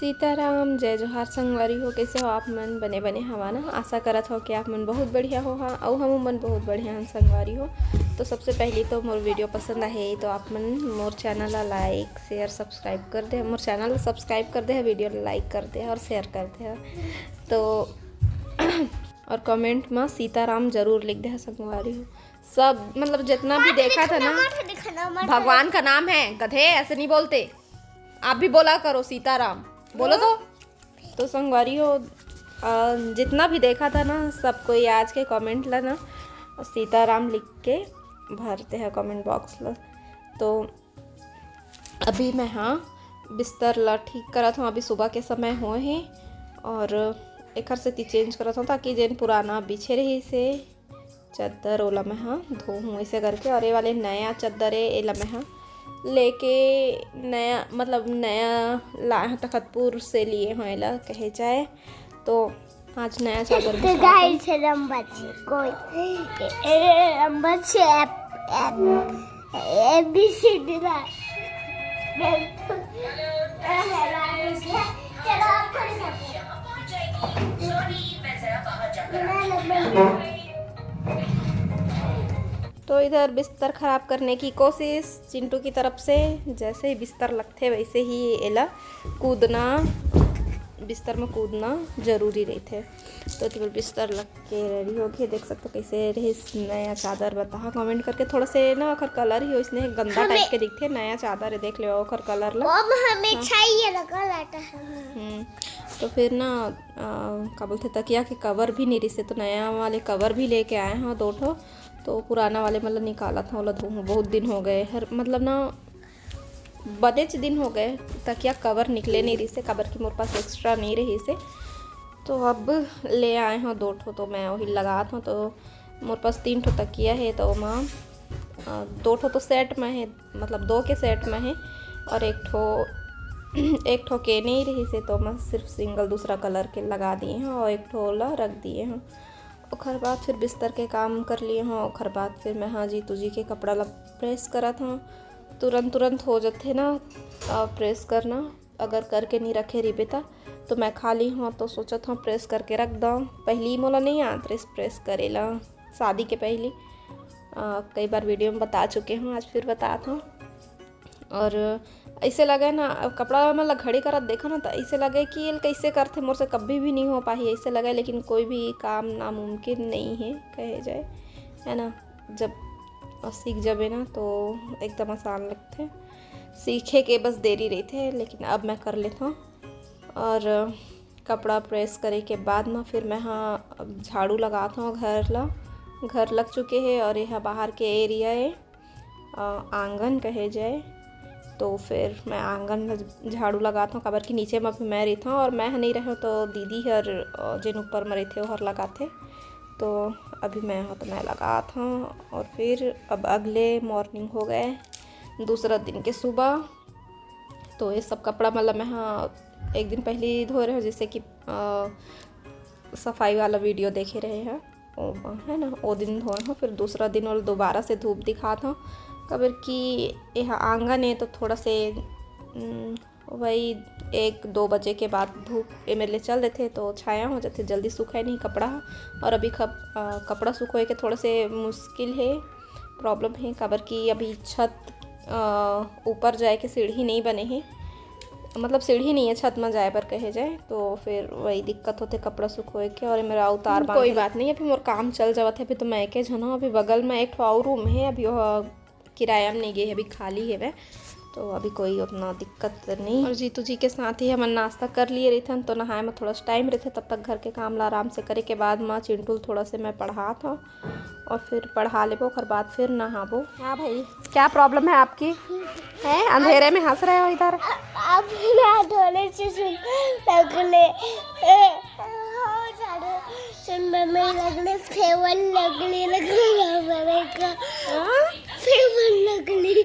सीताराम जय जोहार संगवारी हो। कैसे हो आप मन? बने बने हवा ना। आशा करत हो कि आप मन बहुत बढ़िया हो और हम मन बहुत बढ़िया हैं संगवारी हो। तो सबसे पहले तो मोर वीडियो पसंद आए तो आप मन मोर चैनल ला लाइक शेयर सब्सक्राइब कर दे। मोर चैनल सब्सक्राइब कर दे, वीडियो लाइक कर दे और शेयर कर दे। तो और कमेंट में सीताराम जरूर लिख दे संगवारी हो। सब मतलब जितना भी देखा था ना, भगवान का नाम है गधे, ऐसे नहीं बोलते। आप भी बोला करो सीताराम, बोलो तो संगवारी हो जितना भी देखा था ना, सब कोई आज के कमेंट ला ना सीताराम लिख के भरते हैं कमेंट बॉक्स ला। तो अभी मैं बिस्तर ला ठीक करत हूँ। अभी सुबह के समय हुए हैं और एक से चेंज करत हूँ ताकि जेन पुराना बिछे रही से चद्दर ओला मैं धोऊँ ऐसे करके। और ये वाले नया चद्दर है एला मैं लेके नया मतलब नया लाए तखतपुर से लिए हैं एला कहे जाए। तो आज नया चादर तो इधर बिस्तर ख़राब करने की कोशिश चिंटू की तरफ से। जैसे ही बिस्तर लगते वैसे ही एला कूदना, बिस्तर में कूदना जरूरी रहते। तो इधर बिस्तर लग के रेडी हो गए। देख सकते हो कैसे रही नया चादर। बता कमेंट करके। थोड़ा से ना ओखर कलर ही हो इसने गंदा टाइप के दिखते। नया चादर है, देख लो ओखर कलर ला हमें चाहिए लगा लाटा है। तो फिर ना क्या बोलते तकिया के कवर भी नहीं रही, तो नया वाले कवर भी लेके आए हैं 2 ठो। तो पुराना वाले मतलब निकाला था वाला धोऊँ, बहुत दिन हो गए हर मतलब ना बदेच दिन हो गए तकिया कवर निकले नहीं रही से। कवर की मेरे पास एक्स्ट्रा नहीं रही से, तो अब ले आए हैं 2 ठो। तो मैं वही लगा था। तो मेरे पास 3 ठो तकिया है, तो मैं 2 ठो तो सेट में है, मतलब 2 के सेट में है और एक ठो के नहीं रही से। तो मैं सिर्फ सिंगल दूसरा कलर के लगा दिए हैं और एक ठो ला रख दिए हैं। और बाद फिर बिस्तर के काम कर लिए हैं। और बाद फिर मैं जीतू जी के कपड़ा ला प्रेस करा था। तुरंत हो जाते ना प्रेस करना। अगर करके नहीं रखे रिबेता तो मैं खाली हूँ तो सोचत हूँ प्रेस करके रख दूँ। पहली मोला नहीं आता प्रेस करेला, शादी के पहले कई बार वीडियो में बता चुके हूँ, आज फिर बताता हूँ। और ऐसे लगे ना कपड़ा मतलब घड़ी करत देखा ना, तो ऐसे लगे कि ये कैसे करते, मोर से कभी भी नहीं हो पाई ऐसे लगे। लेकिन कोई भी काम नामुमकिन नहीं है कहे जाए, है ना। जब सीख जाबे ना तो एकदम आसान लगते, सीखे के बस देरी रही थे। लेकिन अब मैं कर लेता हूँ। और कपड़ा प्रेस करे के बाद ना फिर मैं झाड़ू लगाता हूँ। घर लग चुके हैं और यह बाहर के एरिया है, आंगन कहे जाए। तो फिर मैं आंगन में झाड़ू लगाता हूँ। कबर के नीचे में मैं रहता हूँ और मैं नहीं रहा तो दीदी हर जिन ऊपर में रहते हर लगाते। तो अभी मैं तो मैं लगाता हूँ। और फिर अब अगले मॉर्निंग हो गए, दूसरा दिन के सुबह। तो ये सब कपड़ा मतलब मैं एक दिन पहले ही धो रहे हूँ, जैसे कि सफाई वाला वीडियो देखे रहे हैं है ना, वो दिन धोए हूँ। फिर दूसरा दिन और दोबारा से धूप दिखाता हूँ। कबर की यह आंगन है तो थोड़ा से वही 1-2 बजे के बाद धूप मेरे चल देते तो छाया हो जाते, जल्दी सूखाए नहीं कपड़ा। और अभी कपड़ा सूखोए के थोड़ा से मुश्किल है, प्रॉब्लम है। कबर की अभी छत ऊपर जाए के सीढ़ी नहीं बने हैं, मतलब सीढ़ी नहीं है छत में जाए पर कहे जाए। तो फिर वही दिक्कत होते कपड़ा सूखोए के। और मेरा उतार कोई बात नहीं, अभी मोर काम चल जावत है। अभी तो मैं एक जन हूँ, अभी बगल में एक और रूम है, अभी वह किराया में नहीं गए, अभी खाली है वह। तो अभी कोई उतना दिक्कत नहीं। और जीतू जी के साथ ही हम नाश्ता कर लिए रहते, तो नहाए में थोड़ा सा टाइम रहते। तब तक घर के काम ला आराम से करे के बाद माँ चिंटू थोड़ा से मैं पढ़ा था और फिर पढ़ा लेबो। और बाद फिर नहाबो। हाँ भाई, क्या प्रॉब्लम है आपकी? है अंधेरे में हंस रहे हो इधर?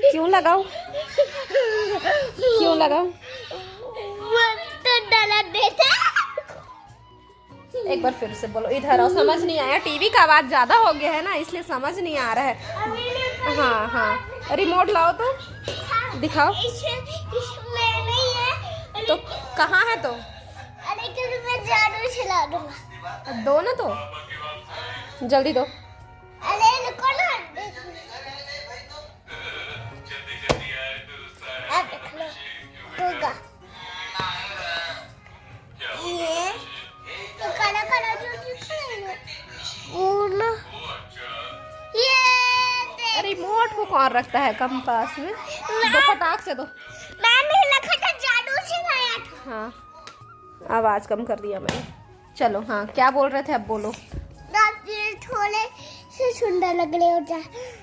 क्यों लगाओ? क्यों लगाओ? एक बार फिर से बोलो, इधर आओ। समझ नहीं आया, टीवी का आवाज ज्यादा हो गया है ना, इसलिए समझ नहीं आ रहा है। हाँ रिमोट लाओ तो दिखाओ। इसमें नहीं है, तो कहाँ है तो? अरे क्योंकि मैं जादू चला दूंगा। दो ना तो, जल्दी दो। अरे रुको ना, अब देख लो होगा ये तो काला काला जो दिख रहा है ना वो ना ये रिमोट को कौन रखता है कम पास में? दो फटाक से दो। मैंने लखा था जादू सिखाया था। हाँ आवाज कम कर दिया मैंने। चलो हाँ क्या बोल रहे थे, अब बोलो। थोड़े से सुंदर लग रहे हो,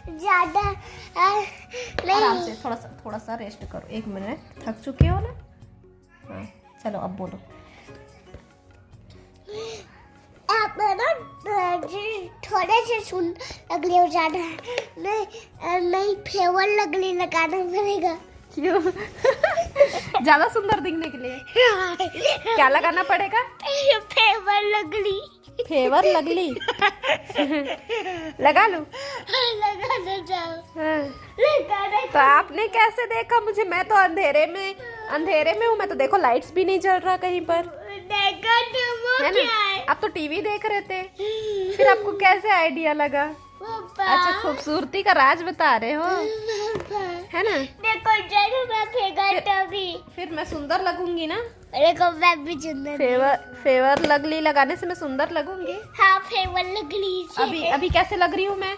ज्यादा आराम से थोड़ा सा रेस्ट करो, 1 मिनट, थक चुके हो ना। हाँ चलो अब बोलो। आप ना थोड़े से सुंदर लग रहे हो, ज्यादा नहीं फेवर लगने लगाना पड़ेगा। क्यों? ज्यादा सुंदर दिखने के लिए क्या लगाना पड़ेगा? फेवर लगली। फेवर लगली लगा लूं? लगाना चाहो। हाँ। लगाना तो आपने कैसे देखा मुझे? मैं तो अंधेरे में हूँ, मैं तो देखो लाइट्स भी नहीं जल रहा कहीं पर, देखा तो वो है क्या ना? है? आप तो टीवी देख रहे थे, फिर आपको कैसे आइडिया लगा? अच्छा खूबसूरती का राज बता रहे हो, है ना? देखो जरूर मैं फेंका तभी फिर मैं सुंदर लगूंगी ना? देखो मैं भी सुंदर। फेवर लगली लगाने से मैं सुंदर लगूंगी? हाँ फेवर लगली। अभी कैसे लग रही हूँ मैं?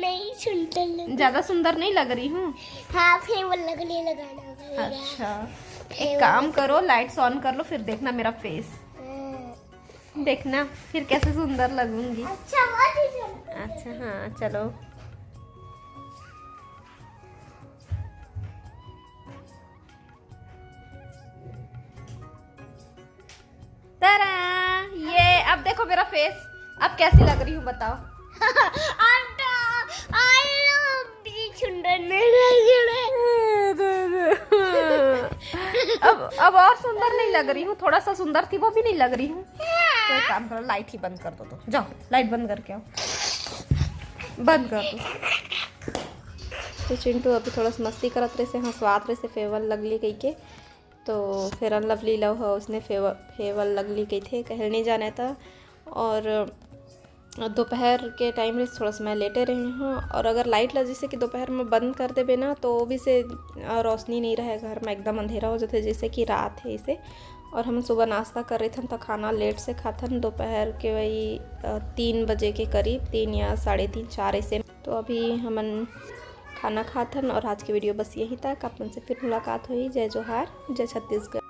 नहीं सुंदर लग। ज्यादा सुंदर नहीं लग रही हूँ? हाँ फेवर लगली लगाना पड़ेगा। अच्छा एक काम करो, लाइट्स ऑन कर लो, फिर देखना मेरा फेस, देखना फिर कैसे सुंदर लगूंगी। अच्छा बहुत ही सुंदर। अच्छा हाँ चलो। तारा, ये अब देखो मेरा फेस, अब कैसी लग रही हूँ बताओ? सुंदर नहीं लग रहा। अब और सुंदर नहीं लग रही हूँ, थोड़ा सा सुंदर थी वो भी नहीं लग रही हूँ। तो एक काम करो, लाइट ही बंद कर दो, तो जाओ लाइट बंद करके आओ, बंद कर दो। तो चिंटू अभी थोड़ा सा मस्ती करत रहे से, हंसवात रहे से फेवर लगली कही के, तो फिर लवली लव है उसने फेवर लगली कही थे कहने जाना था। और दोपहर के टाइम में थोड़ा समय लेटे रहे हैं, और अगर लाइट लग जैसे कि दोपहर में बंद कर देवे ना तो भी से रोशनी नहीं रहे घर में, एकदम अंधेरा हो जाते जैसे कि रात है इसे। और हम सुबह नाश्ता कर रहे थे तो खाना लेट से खाथन, दोपहर के वही 3 बजे के करीब, 3 या 3:30 4 ऐसे। तो अभी हमन खाना खाथन, और आज की वीडियो बस यही तक। अपन से फिर मुलाकात हुई। जय जोहार, जय छत्तीसगढ़।